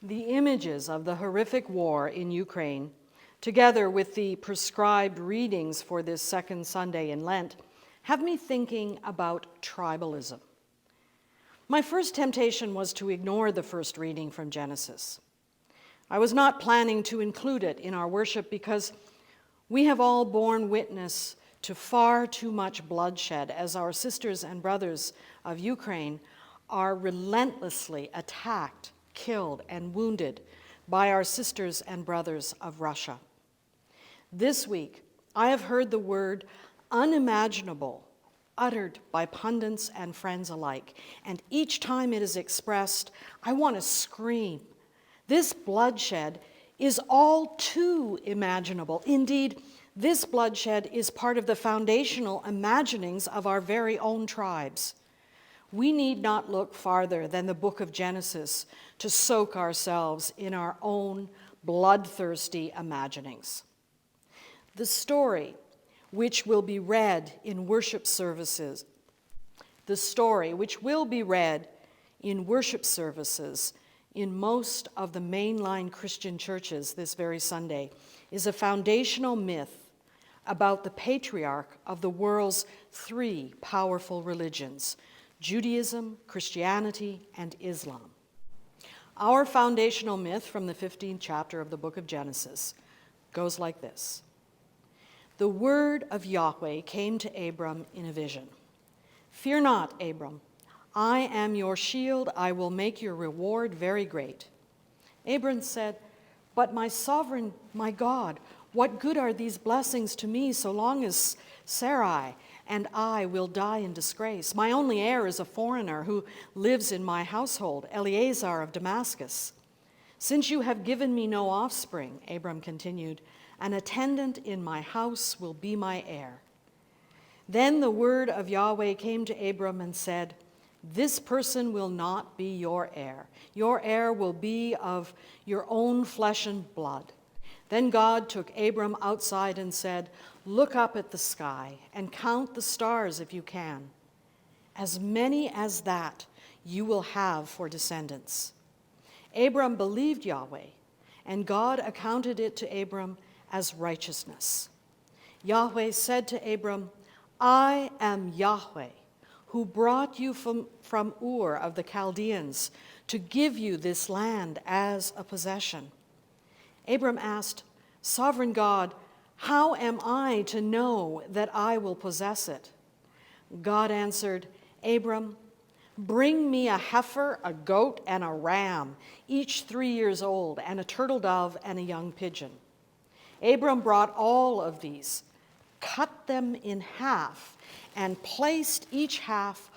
The images of the horrific war in Ukraine, together with the prescribed readings for this second Sunday in Lent, have me thinking about tribalism. My first temptation was to ignore the first reading from Genesis. I was not planning to include it in our worship because we have all borne witness to far too much bloodshed as our sisters and brothers of Ukraine are relentlessly attacked, killed, and wounded by our sisters and brothers of Russia. This week, I have heard the word unimaginable uttered by pundits and friends alike, and each time it is expressed, I want to scream. This bloodshed is all too imaginable. Indeed, this bloodshed is part of the foundational imaginings of our very own tribes. We need not look farther than the book of Genesis to soak ourselves in our own bloodthirsty imaginings. The story which will be read in worship services, in most of the mainline Christian churches this very Sunday, is a foundational myth about the patriarch of the world's three powerful religions: Judaism, Christianity, and Islam. Our foundational myth from the 15th chapter of the book of Genesis goes like this. The word of Yahweh came to Abram in a vision. "Fear not, Abram. I am your shield. I will make your reward very great." Abram said, "But my sovereign, my God, what good are these blessings to me so long as Sarai and I will die in disgrace? My only heir is a foreigner who lives in my household, Eleazar of Damascus. Since you have given me no offspring," Abram continued, "an attendant in my house will be my heir." Then the word of Yahweh came to Abram and said, "This person will not be your heir. Your heir will be of your own flesh and blood." Then God took Abram outside and said, "Look up at the sky and count the stars if you can. As many as that you will have for descendants." Abram believed Yahweh, and God accounted it to Abram as righteousness. Yahweh said to Abram, "I am Yahweh, who brought you from Ur of the Chaldeans to give you this land as a possession." Abram asked, "Sovereign God, how am I to know that I will possess it?" God answered, "Abram, bring me a heifer, a goat, and a ram, each 3 years old, and a turtle dove and a young pigeon." Abram brought all of these, cut them in half, and placed each half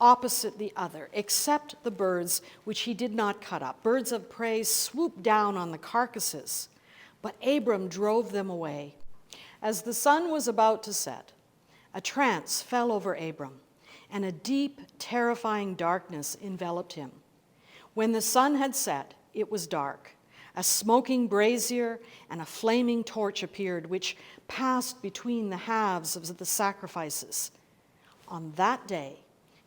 opposite the other, except the birds which he did not cut up. Birds of prey swooped down on the carcasses, but Abram drove them away. As the sun was about to set, a trance fell over Abram, and a deep, terrifying darkness enveloped him. When the sun had set, it was dark. A smoking brazier and a flaming torch appeared, which passed between the halves of the sacrifices. On that day,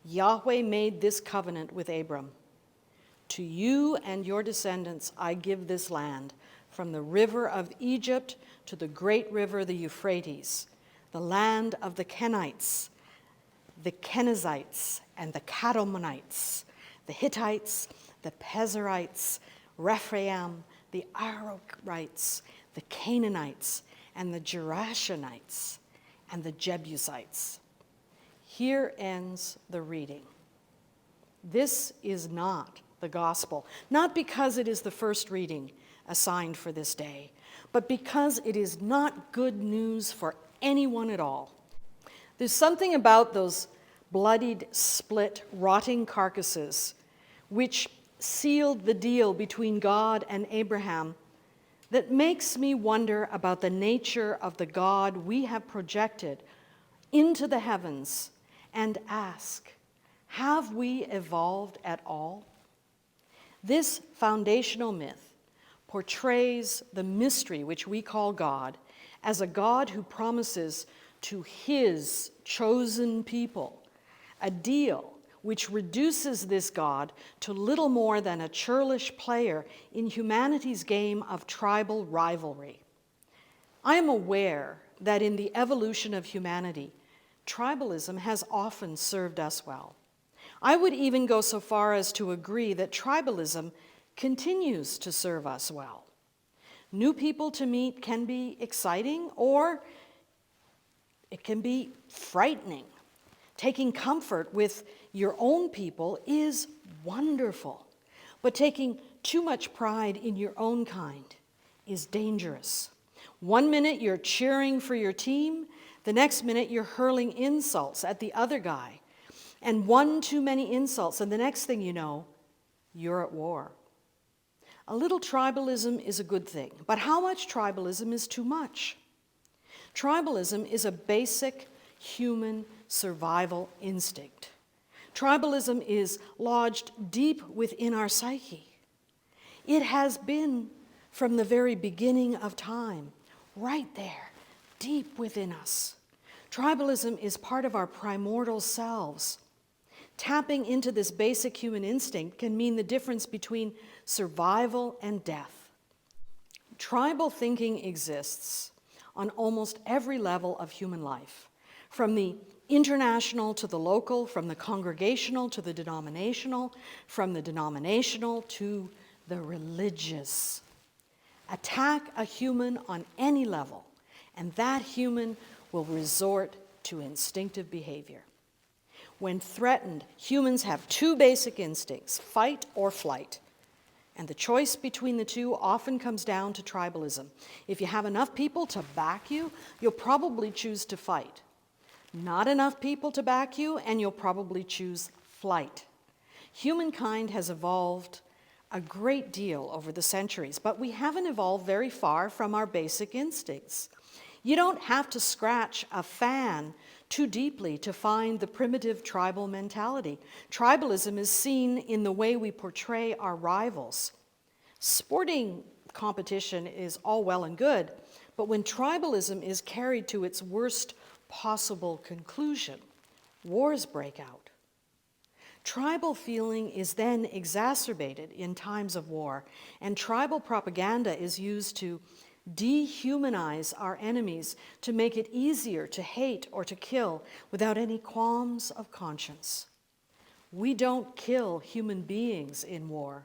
Yahweh made this covenant with Abram. "To you and your descendants I give this land, from the river of Egypt to the great river, the Euphrates, the land of the Kenites, the Kenizzites, and the Kadmonites, the Hittites, the Pezerites, Rephaim, the Amorites, the Canaanites, and the Gerashonites, and the Jebusites." Here ends the reading. This is not the gospel, not because it is the first reading assigned for this day, but because it is not good news for anyone at all. There's something about those bloodied, split, rotting carcasses which sealed the deal between God and Abraham that makes me wonder about the nature of the God we have projected into the heavens and ask, have we evolved at all? This foundational myth portrays the mystery which we call God as a God who promises to his chosen people a deal which reduces this God to little more than a churlish player in humanity's game of tribal rivalry. I am aware that in the evolution of humanity, tribalism has often served us well. I would even go so far as to agree that tribalism continues to serve us well. New people to meet can be exciting, or it can be frightening. Taking comfort with your own people is wonderful, but taking too much pride in your own kind is dangerous. One minute you're cheering for your team, the next minute you're hurling insults at the other guy. And one too many insults, and the next thing you know, you're at war. A little tribalism is a good thing, but how much tribalism is too much? Tribalism is a basic human survival instinct. Tribalism is lodged deep within our psyche. It has been from the very beginning of time, right there, deep within us. Tribalism is part of our primordial selves. Tapping into this basic human instinct can mean the difference between survival and death. Tribal thinking exists on almost every level of human life, from the international to the local, from the congregational to the denominational, from the denominational to the religious. Attack a human on any level, and that human will resort to instinctive behavior. When threatened, humans have two basic instincts, fight or flight. And the choice between the two often comes down to tribalism. If you have enough people to back you, you'll probably choose to fight. Not enough people to back you, and you'll probably choose flight. Humankind has evolved a great deal over the centuries, but we haven't evolved very far from our basic instincts. You don't have to scratch a fan too deeply to find the primitive tribal mentality. Tribalism is seen in the way we portray our rivals. Sporting competition is all well and good, but when tribalism is carried to its worst possible conclusion, wars break out. Tribal feeling is then exacerbated in times of war, and tribal propaganda is used to dehumanize our enemies, to make it easier to hate or to kill without any qualms of conscience. We don't kill human beings in war.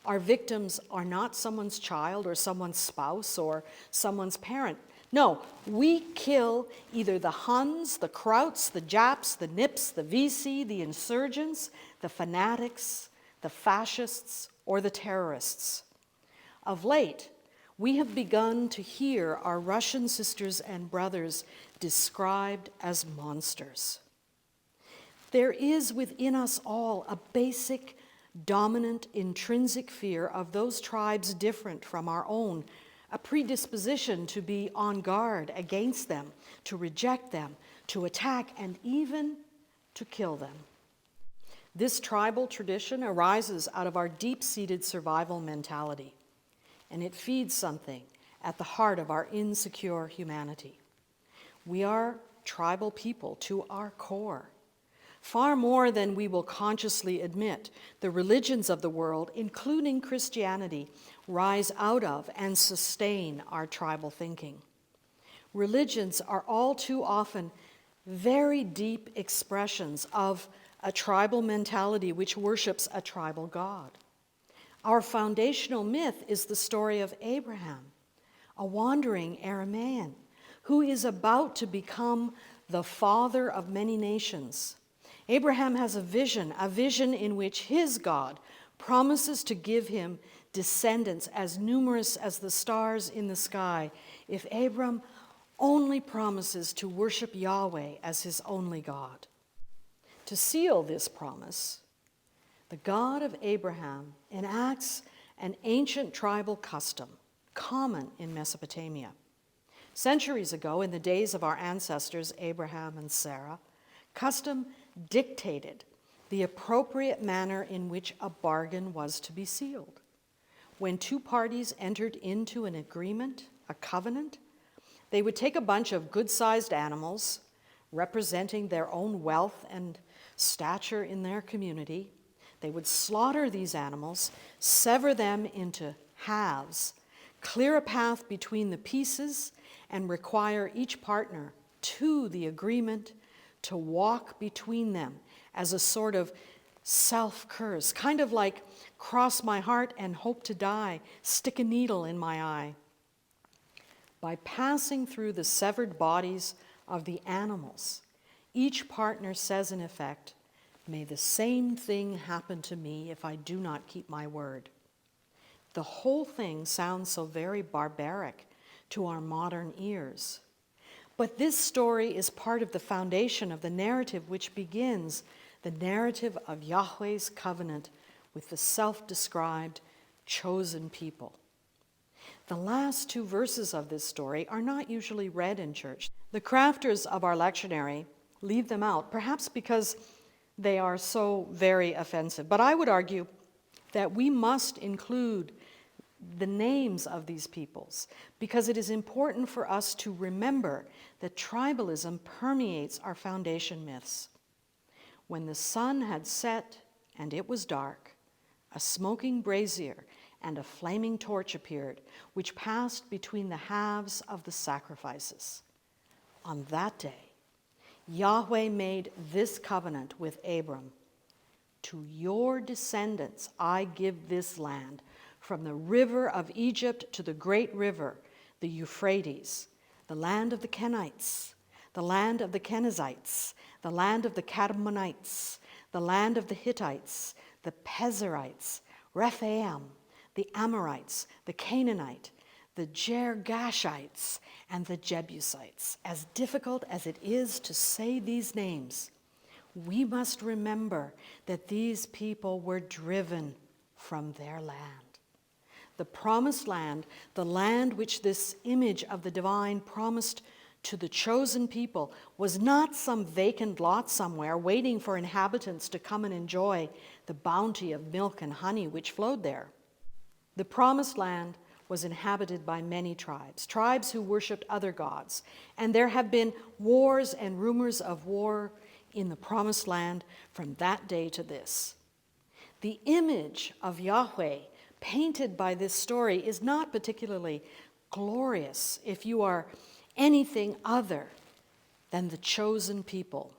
Our victims are not someone's child or someone's spouse or someone's parent. No, we kill either the Huns, the Krauts, the Japs, the Nips, the VC, the insurgents, the fanatics, the fascists, or the terrorists. Of late, we have begun to hear our Russian sisters and brothers described as monsters. There is within us all a basic, dominant, intrinsic fear of those tribes different from our own, a predisposition to be on guard against them, to reject them, to attack, and even to kill them. This tribal tradition arises out of our deep-seated survival mentality, and it feeds something at the heart of our insecure humanity. We are tribal people to our core. Far more than we will consciously admit, the religions of the world, including Christianity, rise out of and sustain our tribal thinking. Religions are all too often very deep expressions of a tribal mentality which worships a tribal God. Our foundational myth is the story of Abraham, a wandering Aramaean, who is about to become the father of many nations. Abraham has a vision in which his God promises to give him descendants as numerous as the stars in the sky if Abram only promises to worship Yahweh as his only God. To seal this promise, the God of Abraham enacts an ancient tribal custom common in Mesopotamia. Centuries ago, in the days of our ancestors Abraham and Sarah, custom dictated the appropriate manner in which a bargain was to be sealed. When two parties entered into an agreement, a covenant, they would take a bunch of good-sized animals representing their own wealth and stature in their community. They would slaughter these animals, sever them into halves, clear a path between the pieces, and require each partner to the agreement to walk between them as a sort of self-curse, kind of like cross my heart and hope to die, stick a needle in my eye. By passing through the severed bodies of the animals, each partner says in effect, "May the same thing happen to me if I do not keep my word." The whole thing sounds so very barbaric to our modern ears. But this story is part of the foundation of the narrative which begins the narrative of Yahweh's covenant with the self-described chosen people. The last two verses of this story are not usually read in church. The crafters of our lectionary leave them out, perhaps because they are so very offensive. But I would argue that we must include the names of these peoples because it is important for us to remember that tribalism permeates our foundation myths. When the sun had set and it was dark, a smoking brazier and a flaming torch appeared, which passed between the halves of the sacrifices. On that day, Yahweh made this covenant with Abram. To your descendants I give this land, from the river of Egypt to the great river, the Euphrates, the land of the Kenites, the land of the Kenizzites, the land of the Kadmonites, the land of the Hittites, the Pezerites, Rephaim, the Amorites, the Canaanite, the Girgashites, and the Jebusites. As difficult as it is to say these names, we must remember that these people were driven from their land. The promised land, the land which this image of the divine promised to the chosen people, was not some vacant lot somewhere waiting for inhabitants to come and enjoy the bounty of milk and honey which flowed there. The promised land was inhabited by many tribes, tribes who worshipped other gods, and there have been wars and rumors of war in the promised land from that day to this. The image of Yahweh painted by this story is not particularly glorious if you are anything other than the chosen people.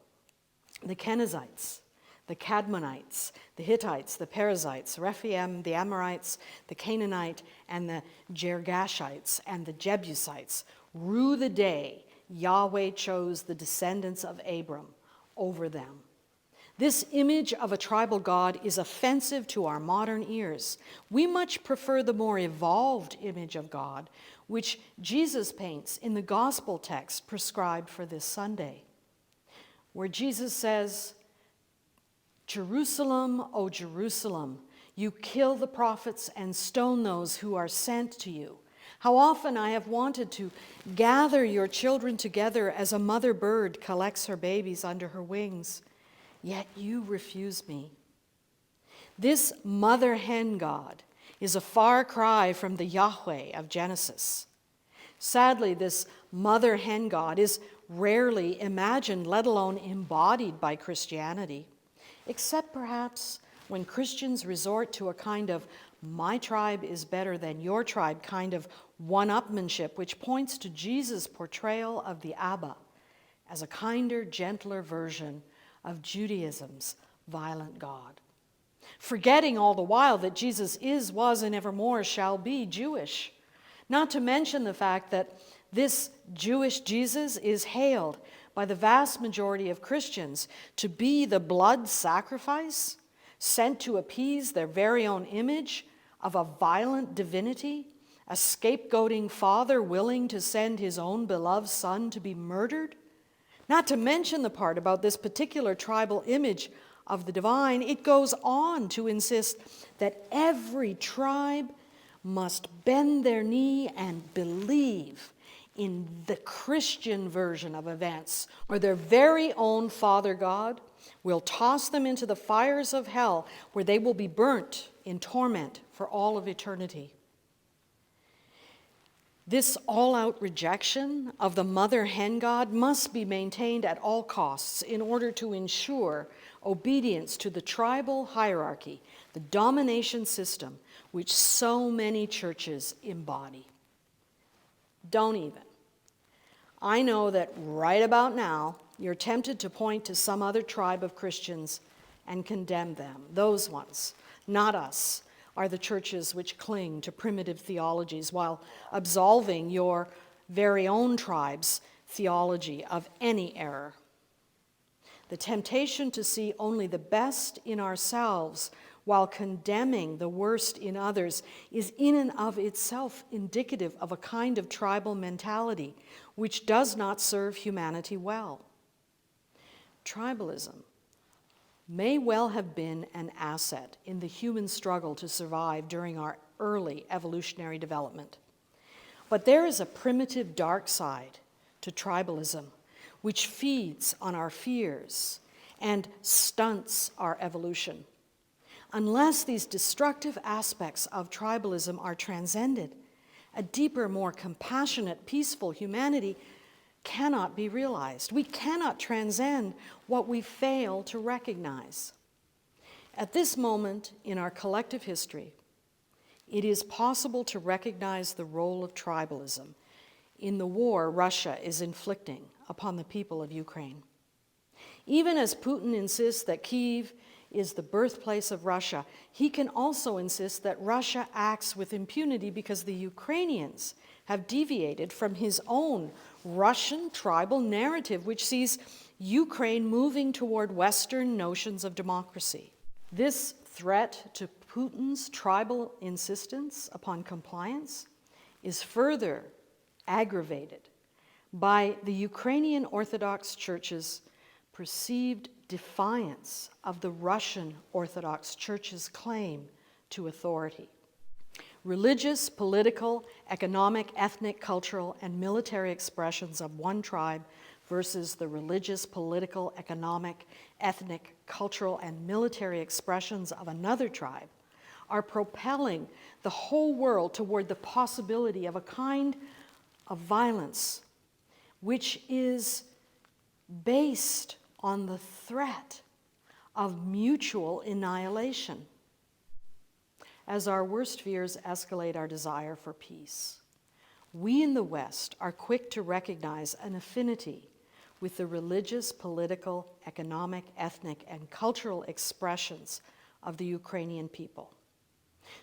The Kenizzites, the Kadmonites, the Hittites, the Perizzites, Rephaim, the Amorites, the Canaanite, and the Girgashites, and the Jebusites rue the day Yahweh chose the descendants of Abram over them. This image of a tribal god is offensive to our modern ears. We much prefer the more evolved image of God, which Jesus paints in the gospel text prescribed for this Sunday, where Jesus says, "Jerusalem, O Jerusalem, you kill the prophets and stone those who are sent to you. How often I have wanted to gather your children together as a mother bird collects her babies under her wings, yet you refuse me." This mother hen god is a far cry from the Yahweh of Genesis. Sadly, this mother hen god is rarely imagined, let alone embodied by Christianity, except perhaps when Christians resort to a kind of my tribe is better than your tribe kind of one-upmanship, which points to Jesus' portrayal of the Abba as a kinder, gentler version of Judaism's violent God, forgetting all the while that Jesus is, was, and evermore shall be Jewish. Not to mention the fact that this Jewish Jesus is hailed by the vast majority of Christians to be the blood sacrifice sent to appease their very own image of a violent divinity, a scapegoating father willing to send his own beloved son to be murdered. Not to mention the part about this particular tribal image of the divine, it goes on to insist that every tribe must bend their knee and believe in the Christian version of events, or their very own Father God will toss them into the fires of hell, where they will be burnt in torment for all of eternity. This all-out rejection of the mother hen god must be maintained at all costs in order to ensure obedience to the tribal hierarchy, the domination system which so many churches embody. Don't even. I know that right about now, you're tempted to point to some other tribe of Christians and condemn them. Those ones, not us, are the churches which cling to primitive theologies while absolving your very own tribe's theology of any error. The temptation to see only the best in ourselves while condemning the worst in others is in and of itself indicative of a kind of tribal mentality which does not serve humanity well. Tribalism may well have been an asset in the human struggle to survive during our early evolutionary development. But there is a primitive dark side to tribalism which feeds on our fears and stunts our evolution. Unless these destructive aspects of tribalism are transcended, a deeper, more compassionate, peaceful humanity cannot be realized. We cannot transcend what we fail to recognize. At this moment in our collective history, it is possible to recognize the role of tribalism in the war Russia is inflicting upon the people of Ukraine. Even as Putin insists that Kiev is the birthplace of Russia, he can also insist that Russia acts with impunity because the Ukrainians have deviated from his own Russian tribal narrative, which sees Ukraine moving toward Western notions of democracy. This threat to Putin's tribal insistence upon compliance is further aggravated by the Ukrainian Orthodox Church's perceived defiance of the Russian Orthodox Church's claim to authority. Religious, political, economic, ethnic, cultural, and military expressions of one tribe versus the religious, political, economic, ethnic, cultural, and military expressions of another tribe are propelling the whole world toward the possibility of a kind of violence which is based on the threat of mutual annihilation. As our worst fears escalate our desire for peace, we in the West are quick to recognize an affinity with the religious, political, economic, ethnic, and cultural expressions of the Ukrainian people.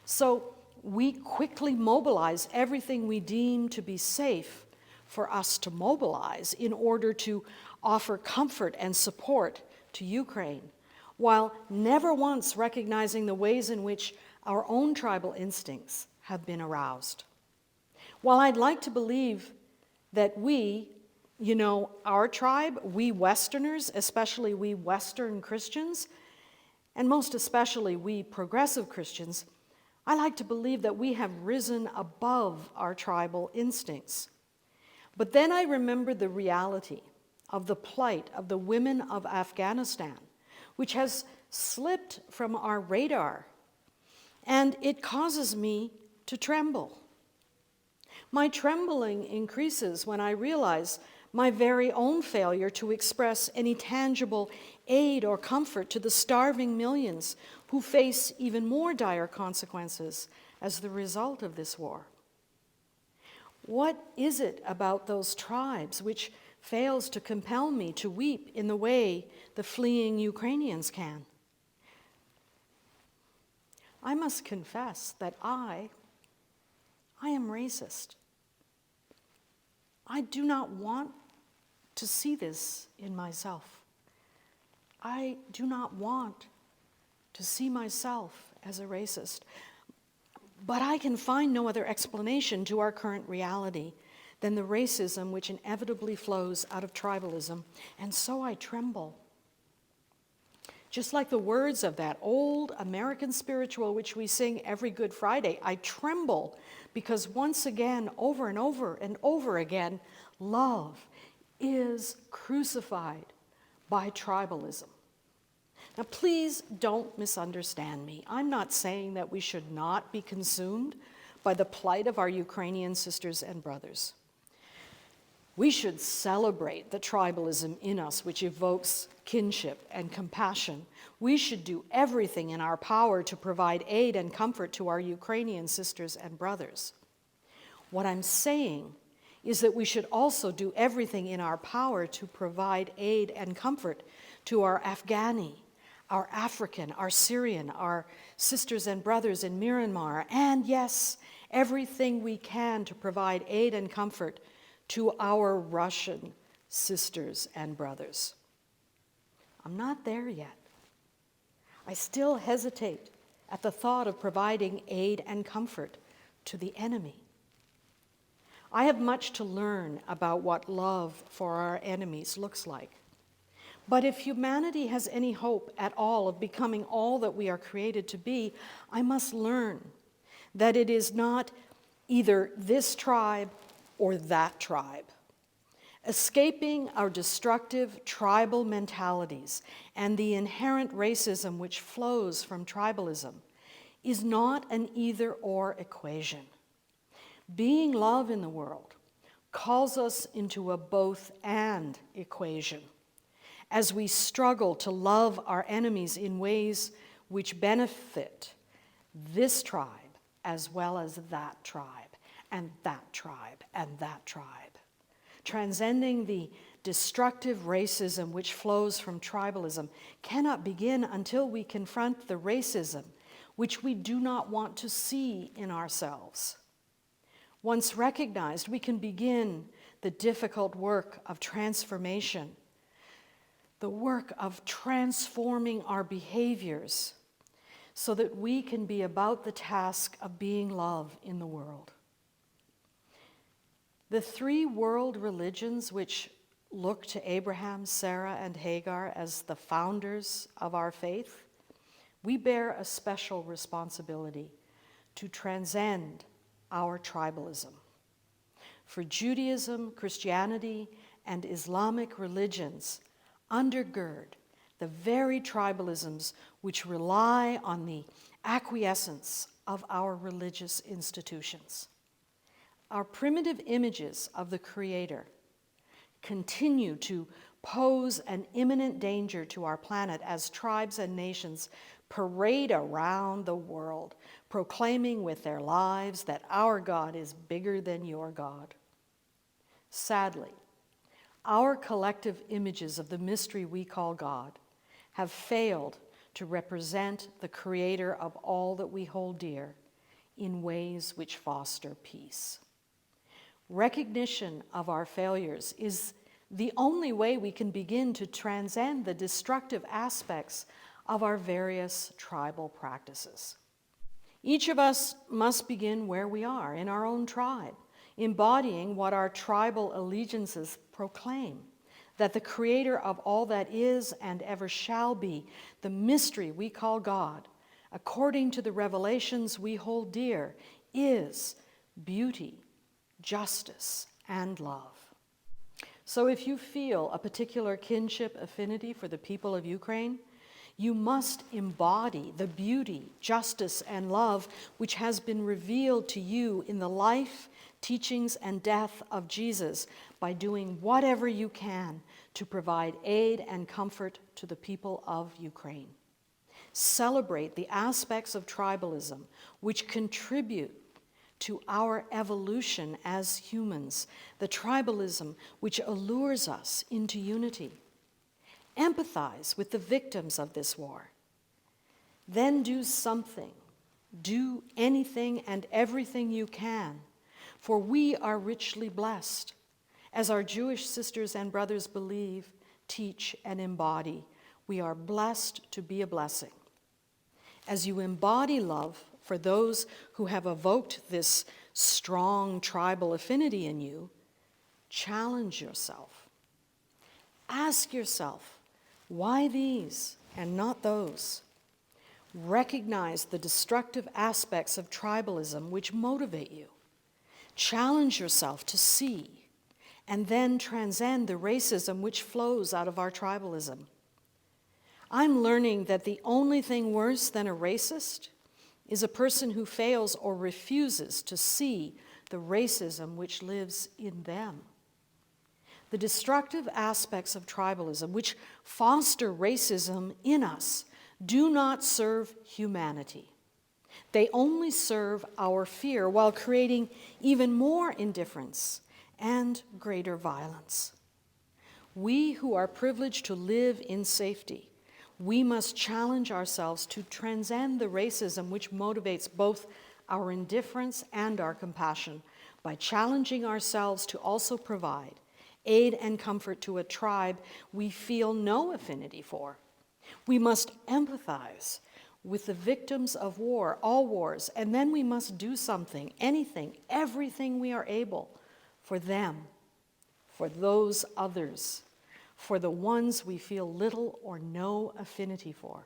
So we quickly mobilize everything we deem to be safe for us to mobilize in order to offer comfort and support to Ukraine, while never once recognizing the ways in which our own tribal instincts have been aroused. While I'd like to believe that we, our tribe, we Westerners, especially we Western Christians, and most especially we progressive Christians, I like to believe that we have risen above our tribal instincts. But then I remember the reality of the plight of the women of Afghanistan, which has slipped from our radar, and it causes me to tremble. My trembling increases when I realize my very own failure to express any tangible aid or comfort to the starving millions who face even more dire consequences as the result of this war. What is it about those tribes which fails to compel me to weep in the way the fleeing Ukrainians can? I must confess that I am racist. I do not want to see this in myself. I do not want to see myself as a racist. But I can find no other explanation to our current reality than the racism which inevitably flows out of tribalism, and so I tremble. Just like the words of that old American spiritual which we sing every Good Friday, I tremble because once again, over and over and over again, love is crucified by tribalism. Now, please don't misunderstand me. I'm not saying that we should not be consumed by the plight of our Ukrainian sisters and brothers. We should celebrate the tribalism in us which evokes kinship and compassion. We should do everything in our power to provide aid and comfort to our Ukrainian sisters and brothers. What I'm saying is that we should also do everything in our power to provide aid and comfort to our Afghani, our African, our Syrian, our sisters and brothers in Myanmar, and yes, everything we can to provide aid and comfort to our Russian sisters and brothers. I'm not there yet. I still hesitate at the thought of providing aid and comfort to the enemy. I have much to learn about what love for our enemies looks like. But if humanity has any hope at all of becoming all that we are created to be, I must learn that it is not either this tribe or that tribe. Escaping our destructive tribal mentalities and the inherent racism which flows from tribalism is not an either-or equation. Being love in the world calls us into a both-and equation as we struggle to love our enemies in ways which benefit this tribe as well as that tribe, and that tribe, and that tribe. Transcending the destructive racism which flows from tribalism cannot begin until we confront the racism which we do not want to see in ourselves. Once recognized, we can begin the difficult work of transformation, the work of transforming our behaviors so that we can be about the task of being love in the world. The three world religions which look to Abraham, Sarah, and Hagar as the founders of our faith, we bear a special responsibility to transcend our tribalism. For Judaism, Christianity, and Islamic religions undergird the very tribalisms which rely on the acquiescence of our religious institutions. Our primitive images of the Creator continue to pose an imminent danger to our planet as tribes and nations parade around the world, proclaiming with their lives that our God is bigger than your God. Sadly, our collective images of the mystery we call God have failed to represent the Creator of all that we hold dear in ways which foster peace. Recognition of our failures is the only way we can begin to transcend the destructive aspects of our various tribal practices. Each of us must begin where we are, in our own tribe, embodying what our tribal allegiances proclaim, that the Creator of all that is and ever shall be, the mystery we call God, according to the revelations we hold dear, is beauty, justice, and love. So if you feel a particular kinship affinity for the people of Ukraine, you must embody the beauty, justice, and love which has been revealed to you in the life, teachings, and death of Jesus by doing whatever you can to provide aid and comfort to the people of Ukraine. Celebrate the aspects of tribalism which contribute to our evolution as humans, the tribalism which allures us into unity. Empathize with the victims of this war. Then do something, do anything and everything you can, for we are richly blessed, as our Jewish sisters and brothers believe, teach, and embody. We are blessed to be a blessing. As you embody love for those who have evoked this strong tribal affinity in you, challenge yourself. Ask yourself, why these and not those? Recognize the destructive aspects of tribalism which motivate you. Challenge yourself to see and then transcend the racism which flows out of our tribalism. I'm learning that the only thing worse than a racist is a person who fails or refuses to see the racism which lives in them. The destructive aspects of tribalism, which foster racism in us, do not serve humanity. They only serve our fear while creating even more indifference and greater violence. We who are privileged to live in safety, we must challenge ourselves to transcend the racism which motivates both our indifference and our compassion by challenging ourselves to also provide aid and comfort to a tribe we feel no affinity for. We must empathize with the victims of war, all wars, and then we must do something, anything, everything we are able for them, for those others, for the ones we feel little or no affinity for.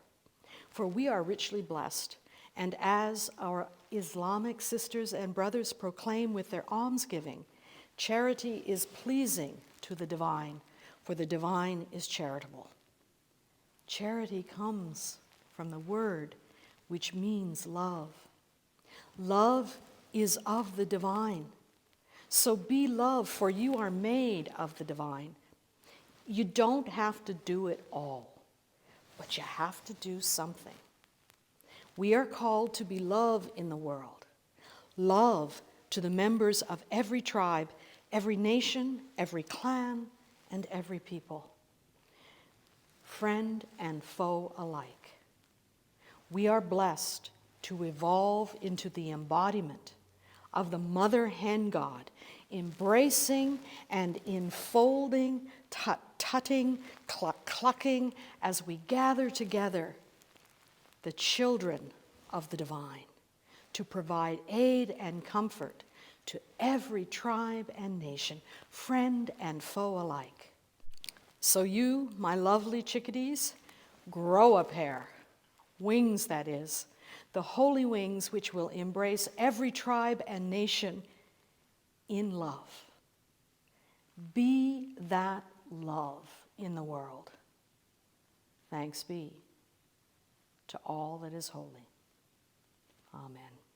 For we are richly blessed, and as our Islamic sisters and brothers proclaim with their almsgiving, charity is pleasing to the divine, for the divine is charitable. Charity comes from the word which means love. Love is of the divine. So be love, for you are made of the divine. You don't have to do it all, but you have to do something. We are called to be love in the world. Love to the members of every tribe, every nation, every clan, and every people. Friend and foe alike. We are blessed to evolve into the embodiment of the mother hen God, embracing and enfolding, tutting, clucking as we gather together the children of the divine to provide aid and comfort to every tribe and nation, friend and foe alike. So you, my lovely chickadees, grow a pair, wings that is, the holy wings which will embrace every tribe and nation in love. Be that love in the world. Thanks be to all that is holy. Amen.